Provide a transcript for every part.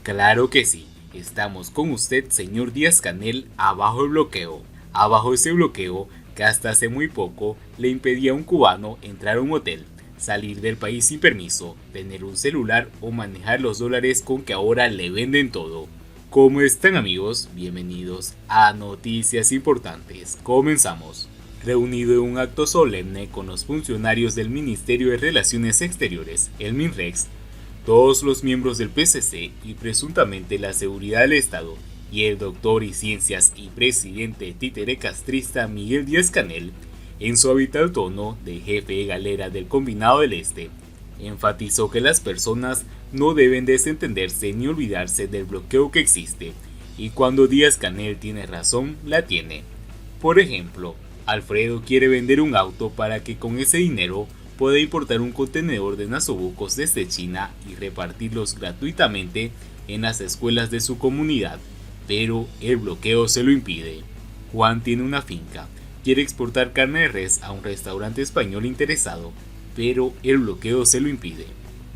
Claro que sí, estamos con usted, señor Díaz-Canel, abajo el bloqueo. Abajo ese bloqueo que hasta hace muy poco le impedía a un cubano entrar a un hotel, salir del país sin permiso, tener un celular o manejar los dólares con que ahora le venden todo. ¿Cómo están, amigos? Bienvenidos a Noticias Importantes. Comenzamos. Reunido en un acto solemne con los funcionarios del Ministerio de Relaciones Exteriores, el MINREX, todos los miembros del PCC y presuntamente la seguridad del Estado, y el doctor y ciencias y presidente títere castrista Miguel Díaz-Canel, en su habitual tono de jefe de galera del Combinado del Este, enfatizó que las personas no deben desentenderse ni olvidarse del bloqueo que existe, y cuando Díaz-Canel tiene razón, la tiene. Por ejemplo, Alfredo quiere vender un auto para que con ese dinero puede importar un contenedor de nasobucos desde China y repartirlos gratuitamente en las escuelas de su comunidad, pero el bloqueo se lo impide. Juan tiene una finca, quiere exportar carne de res a un restaurante español interesado, pero el bloqueo se lo impide.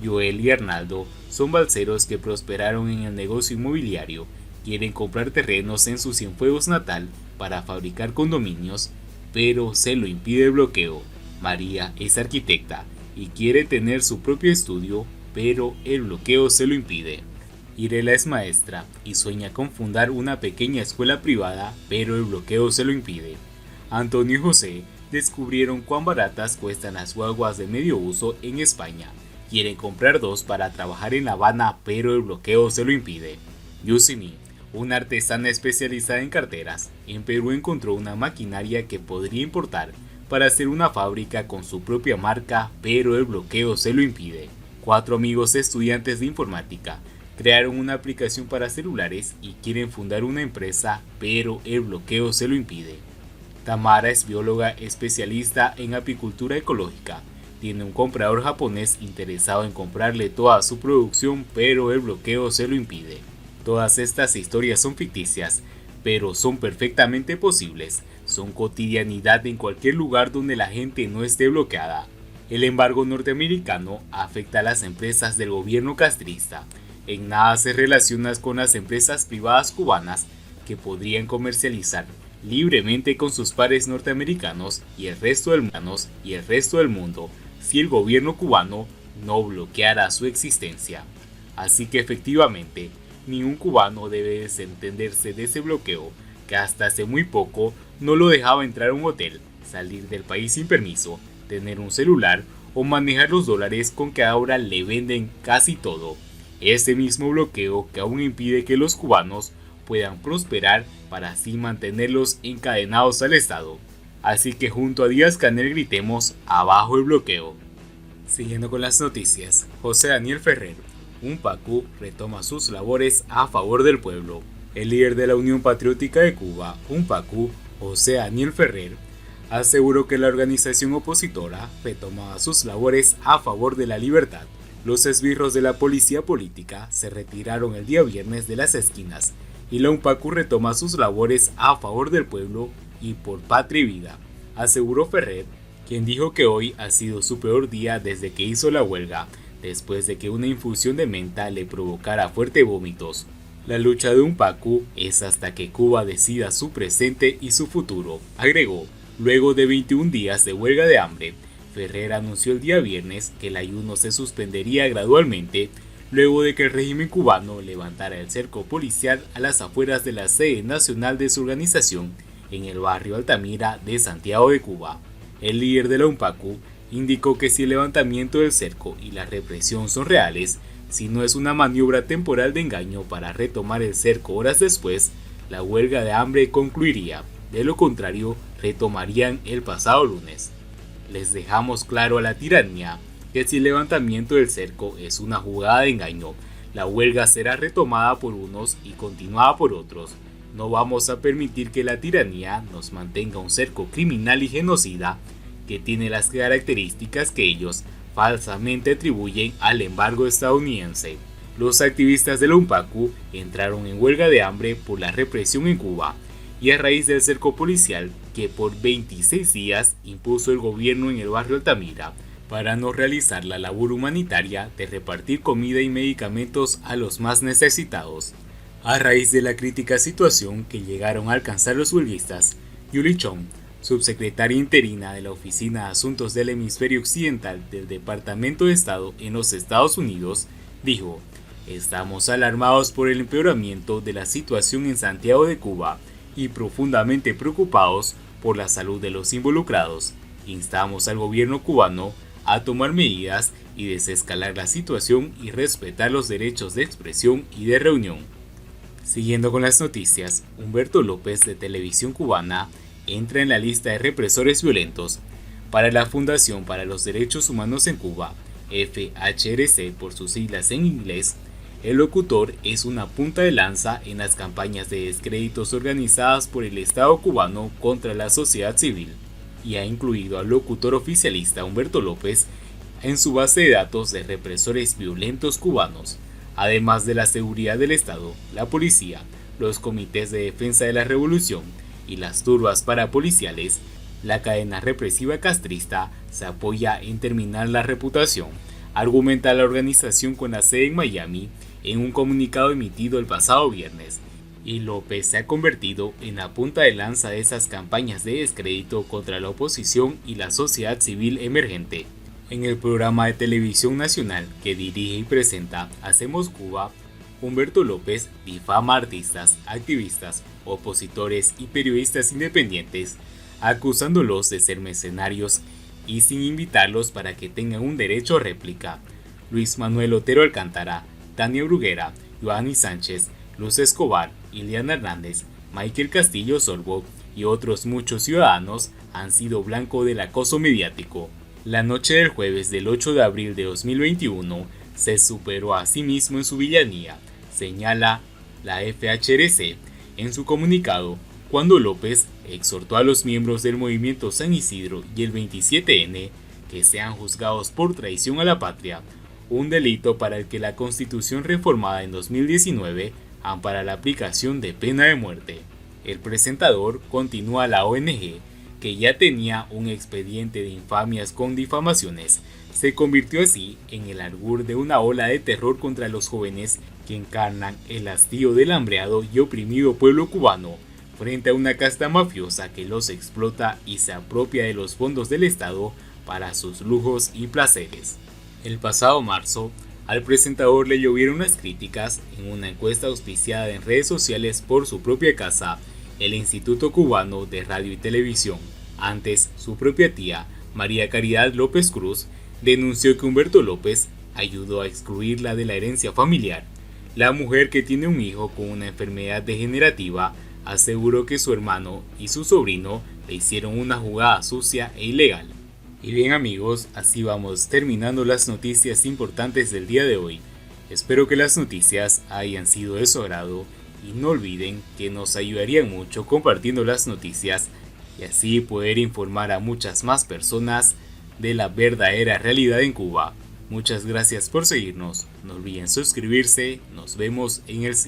Joel y Arnaldo son balseros que prosperaron en el negocio inmobiliario, quieren comprar terrenos en su Cienfuegos natal para fabricar condominios, pero se lo impide el bloqueo. María es arquitecta y quiere tener su propio estudio, pero el bloqueo se lo impide. Irela es maestra y sueña con fundar una pequeña escuela privada, pero el bloqueo se lo impide. Antonio y José descubrieron cuán baratas cuestan las guaguas de medio uso en España. Quieren comprar dos para trabajar en La Habana, pero el bloqueo se lo impide. Yusimi, una artesana especializada en carteras, en Perú encontró una maquinaria que podría importar para hacer una fábrica con su propia marca, pero el bloqueo se lo impide. 4 amigos estudiantes de informática crearon una aplicación para celulares y quieren fundar una empresa, pero el bloqueo se lo impide. Tamara es bióloga especialista en apicultura ecológica. Tiene un comprador japonés interesado en comprarle toda su producción, pero el bloqueo se lo impide. Todas estas historias son ficticias, pero son perfectamente posibles. Son cotidianidad en cualquier lugar donde la gente no esté bloqueada. El embargo norteamericano afecta a las empresas del gobierno castrista. En nada se relaciona con las empresas privadas cubanas que podrían comercializar libremente con sus pares norteamericanos y el resto del mundo si el gobierno cubano no bloqueara su existencia. Así que efectivamente, ningún cubano debe desentenderse de ese bloqueo que hasta hace muy poco no lo dejaba entrar a un hotel, salir del país sin permiso, tener un celular o manejar los dólares con que ahora le venden casi todo. Ese mismo bloqueo que aún impide que los cubanos puedan prosperar para así mantenerlos encadenados al Estado. Así que junto a Díaz-Canel gritemos abajo el bloqueo. Siguiendo con las noticias, José Daniel Ferrer, un PACU, retoma sus labores a favor del pueblo. El líder de la Unión Patriótica de Cuba, un PACU, José Daniel Ferrer, aseguró que la organización opositora retomaba sus labores a favor de la libertad. Los esbirros de la policía política se retiraron el día viernes de las esquinas y la UNPACU retoma sus labores a favor del pueblo y por patria y vida, aseguró Ferrer, quien dijo que hoy ha sido su peor día desde que hizo la huelga, después de que una infusión de menta le provocara fuertes vómitos. La lucha de UNPACU es hasta que Cuba decida su presente y su futuro, agregó. Luego de 21 días de huelga de hambre, Ferrer anunció el día viernes que el ayuno se suspendería gradualmente luego de que el régimen cubano levantara el cerco policial a las afueras de la sede nacional de su organización en el barrio Altamira de Santiago de Cuba. El líder de la UNPACU indicó que si el levantamiento del cerco y la represión son reales, si no es una maniobra temporal de engaño para retomar el cerco horas después, la huelga de hambre concluiría. De lo contrario, retomarían el pasado lunes. Les dejamos claro a la tiranía que si el levantamiento del cerco es una jugada de engaño, la huelga será retomada por unos y continuada por otros. No vamos a permitir que la tiranía nos mantenga un cerco criminal y genocida que tiene las características que ellos falsamente atribuyen al embargo estadounidense. Los activistas de la UNPACU entraron en huelga de hambre por la represión en Cuba y a raíz del cerco policial que por 26 días impuso el gobierno en el barrio Altamira, para no realizar la labor humanitaria de repartir comida y medicamentos a los más necesitados. A raíz de la crítica situación que llegaron a alcanzar los huelguistas, Julie Chong, subsecretaria interina de la Oficina de Asuntos del Hemisferio Occidental del Departamento de Estado en los Estados Unidos, dijo: "Estamos alarmados por el empeoramiento de la situación en Santiago de Cuba y profundamente preocupados por la salud de los involucrados. Instamos al gobierno cubano a tomar medidas y desescalar la situación y respetar los derechos de expresión y de reunión". Siguiendo con las noticias, Humberto López de Televisión Cubana entra en la lista de represores violentos. Para la Fundación para los Derechos Humanos en Cuba, FHRC por sus siglas en inglés, el locutor es una punta de lanza en las campañas de descréditos organizadas por el Estado cubano contra la sociedad civil, y ha incluido al locutor oficialista Humberto López en su base de datos de represores violentos cubanos. Además de la seguridad del Estado, la policía, los comités de defensa de la revolución y las turbas parapoliciales, la cadena represiva castrista se apoya en terminar la reputación, argumenta la organización con la sede en Miami en un comunicado emitido el pasado viernes, y López se ha convertido en la punta de lanza de esas campañas de descrédito contra la oposición y la sociedad civil emergente. En el programa de televisión nacional que dirige y presenta Hacemos Cuba, Humberto López difama a artistas, activistas, opositores y periodistas independientes, acusándolos de ser mercenarios y sin invitarlos para que tengan un derecho a réplica. Luis Manuel Otero Alcántara, Tania Bruguera, Joanny Sánchez, Luz Escobar, Iliana Hernández, Michael Castillo Sorbo y otros muchos ciudadanos han sido blanco del acoso mediático. La noche del jueves del 8 de abril de 2021 se superó a sí mismo en su villanía, señala la FHRC en su comunicado, cuando López exhortó a los miembros del movimiento San Isidro y el 27N que sean juzgados por traición a la patria, un delito para el que la Constitución reformada en 2019 ampara la aplicación de pena de muerte. El presentador continúa a la ONG, que ya tenía un expediente de infamias con difamaciones, se convirtió así en el albur de una ola de terror contra los jóvenes que encarnan el hastío del hambreado y oprimido pueblo cubano frente a una casta mafiosa que los explota y se apropia de los fondos del Estado para sus lujos y placeres. El pasado marzo, al presentador le llovieron las críticas en una encuesta auspiciada en redes sociales por su propia casa, el Instituto Cubano de Radio y Televisión. Antes, su propia tía, María Caridad López Cruz, denunció que Humberto López ayudó a excluirla de la herencia familiar. La mujer, que tiene un hijo con una enfermedad degenerativa, aseguró que su hermano y su sobrino le hicieron una jugada sucia e ilegal. Y bien amigos, así vamos terminando las noticias importantes del día de hoy. Espero que las noticias hayan sido de su agrado y no olviden que nos ayudarían mucho compartiendo las noticias y así poder informar a muchas más personas de la verdadera realidad en Cuba. Muchas gracias por seguirnos, no olviden suscribirse, nos vemos en el siguiente.